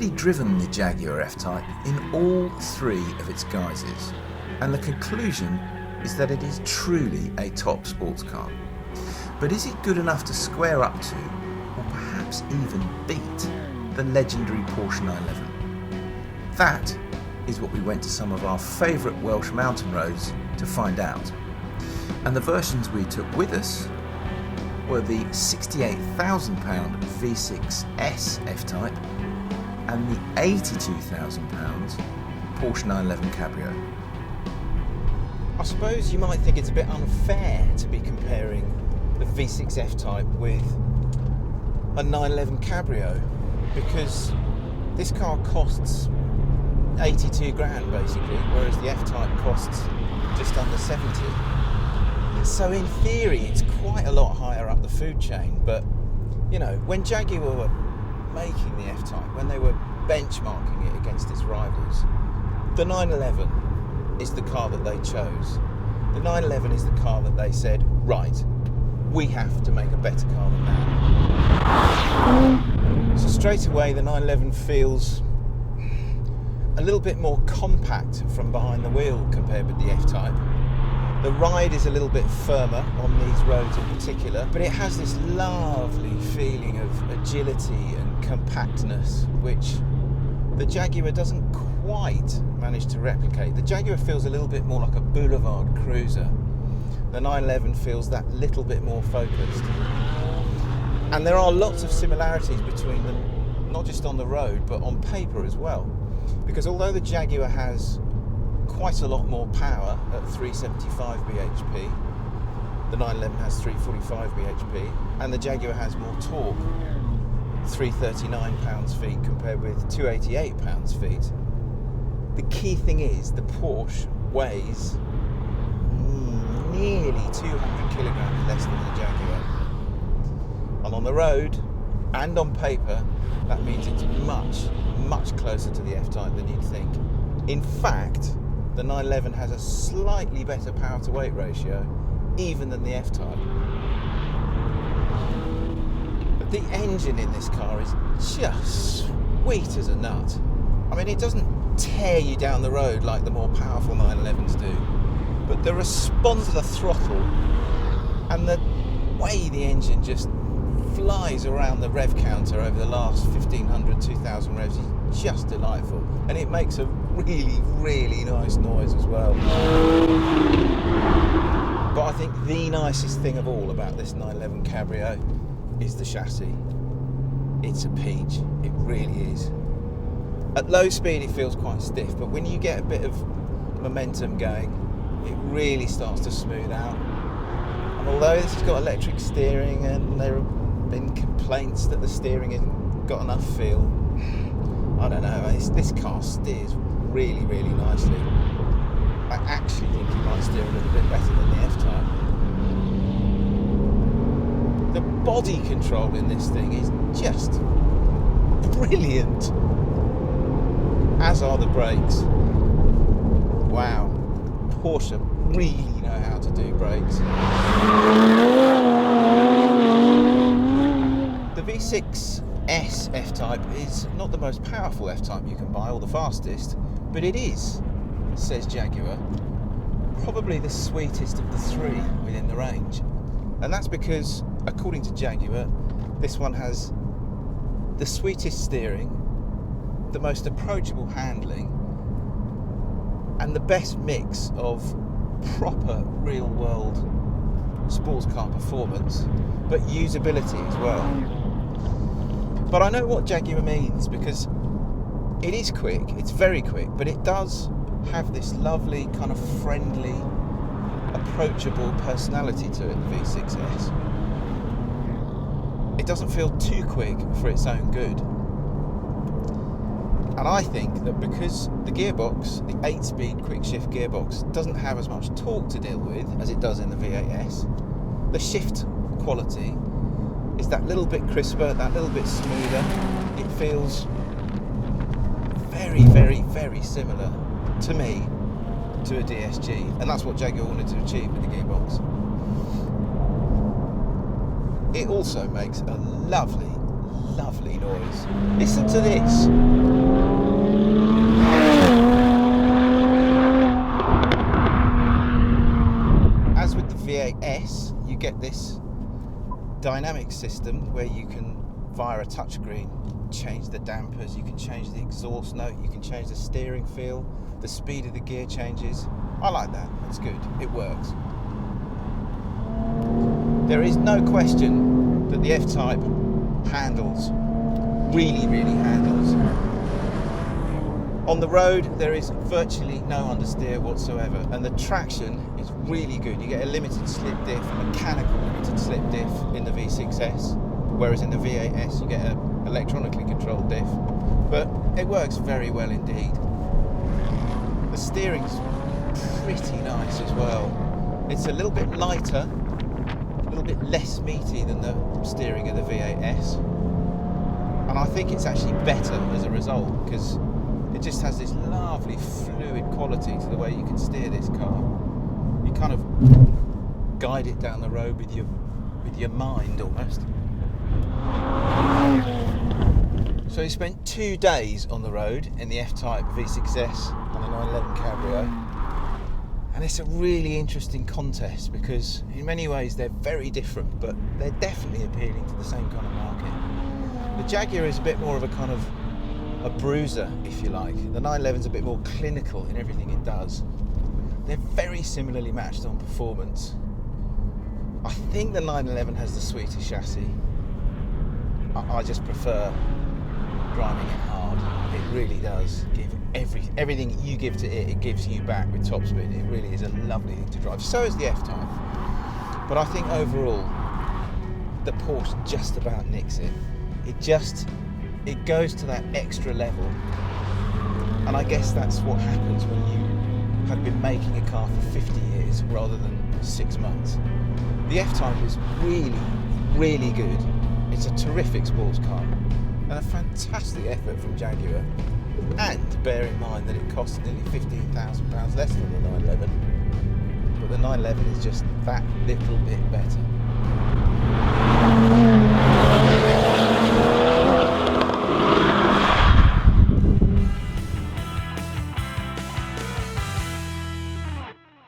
actually driven the Jaguar F-Type in all three of its guises, and the conclusion is that it is truly a top sports car. But is it good enough to square up to, or perhaps even beat, the legendary Porsche 911? That is what we went to some of our favourite Welsh mountain roads to find out. And the versions we took with us were the £68,000 V6S F-Type and the £82,000 Porsche 911 Cabrio. I suppose you might think it's a bit unfair to be comparing the V6 F-Type with a 911 Cabrio, because this car costs 82 grand basically, whereas the F-Type costs just under 70. So in theory it's quite a lot higher up the food chain, but you know, when Jaguar were making the F-Type, when they were benchmarking it against its rivals, the 911 is the car that they chose. The 911 is the car that they said, right, we have to make a better car than that. So straight away the 911 feels a little bit more compact from behind the wheel compared with the F-Type. The ride is a little bit firmer on these roads in particular, but it has this lovely feeling of agility and compactness, which the Jaguar doesn't quite manage to replicate. The Jaguar feels a little bit more like a boulevard cruiser. The 911 feels that little bit more focused. And there are lots of similarities between them, not just on the road, but on paper as well. Because although the Jaguar has quite a lot more power at 375 bhp, the 911 has 345 bhp, and the Jaguar has more torque, 339 pounds-feet compared with 288 pounds-feet. The key thing is the Porsche weighs nearly 200 kilograms less than the Jaguar, and on the road and on paper that means it's much closer to the F-Type than you'd think. In fact, the 911 has a slightly better power to weight ratio even than the F-Type. But the engine in this car is just sweet as a nut. I mean, it doesn't tear you down the road like the more powerful 911s do, but the response to the throttle and the way the engine just flies around the rev counter over the last 1500, 2000 revs is just delightful, and it makes a really nice noise as well. But I think the nicest thing of all about this 911 Cabrio is the chassis. It's a peach, it really is. At low speed it feels quite stiff, but when you get a bit of momentum going, it really starts to smooth out. And although this has got electric steering and there have been complaints that the steering hasn't got enough feel, I don't know, this car steers really nicely. I actually think it might steer a little bit better than the F-Type. The body control in this thing is just brilliant, as are the brakes. Wow, Porsche really know how to do brakes. The V6S F-Type is not the most powerful F-Type you can buy or the fastest, but it is, says Jaguar, probably the sweetest of the three within the range. And that's because, according to Jaguar, this one has the sweetest steering, the most approachable handling, and the best mix of proper real-world sports car performance, but usability as well. But I know what Jaguar means, because it is quick, it's very quick, but it does have this lovely kind of friendly, approachable personality to it, the V6S. It doesn't feel too quick for its own good. And I think that because the gearbox, the 8-speed quick shift gearbox, doesn't have as much torque to deal with as it does in the V8S, the shift quality is that little bit crisper, that little bit smoother. It feels very similar to me to a DSG, and that's what Jaguar wanted to achieve with the gearbox. It also makes a lovely lovely noise. Listen to this. As with the V8S, you get this dynamic system where you can, via a touchscreen, change the dampers, you can change the exhaust note, you can change the steering feel, the speed of the gear changes. I like that, it's good, it works. There is no question that the F-Type handles, really handles. On the road there is virtually no understeer whatsoever, and the traction is really good. You get a limited slip diff, a mechanical limited slip diff in the V6S, whereas in the V8S you get an electronically controlled diff, but it works very well indeed. The steering's pretty nice as well. It's a little bit lighter, a little bit less meaty than the steering of the V8S, and I think it's actually better as a result, because it just has this lovely fluid quality to the way you can steer this car. You kind of guide it down the road with your mind almost. So we spent 2 days on the road in the F-Type V6S and the 911 Cabrio, and it's a really interesting contest because in many ways they're very different, but they're definitely appealing to the same kind of market. The Jaguar is a bit more of a kind of a bruiser, if you like. The 911's a bit more clinical in everything it does. They're very similarly matched on performance. I think the 911 has the sweeter chassis. I just prefer driving it hard. It really does give everything you give to it, it gives you back with top speed. It really is a lovely thing to drive. So is the F-Type. But I think overall, the Porsche just about nicks it. It goes to that extra level, and I guess that's what happens when you have been making a car for 50 years rather than 6 months. The F-Type is really good. It's a terrific sports car and a fantastic effort from Jaguar, and bear in mind that it costs nearly £15,000 less than the 911, but the 911 is just that little bit better.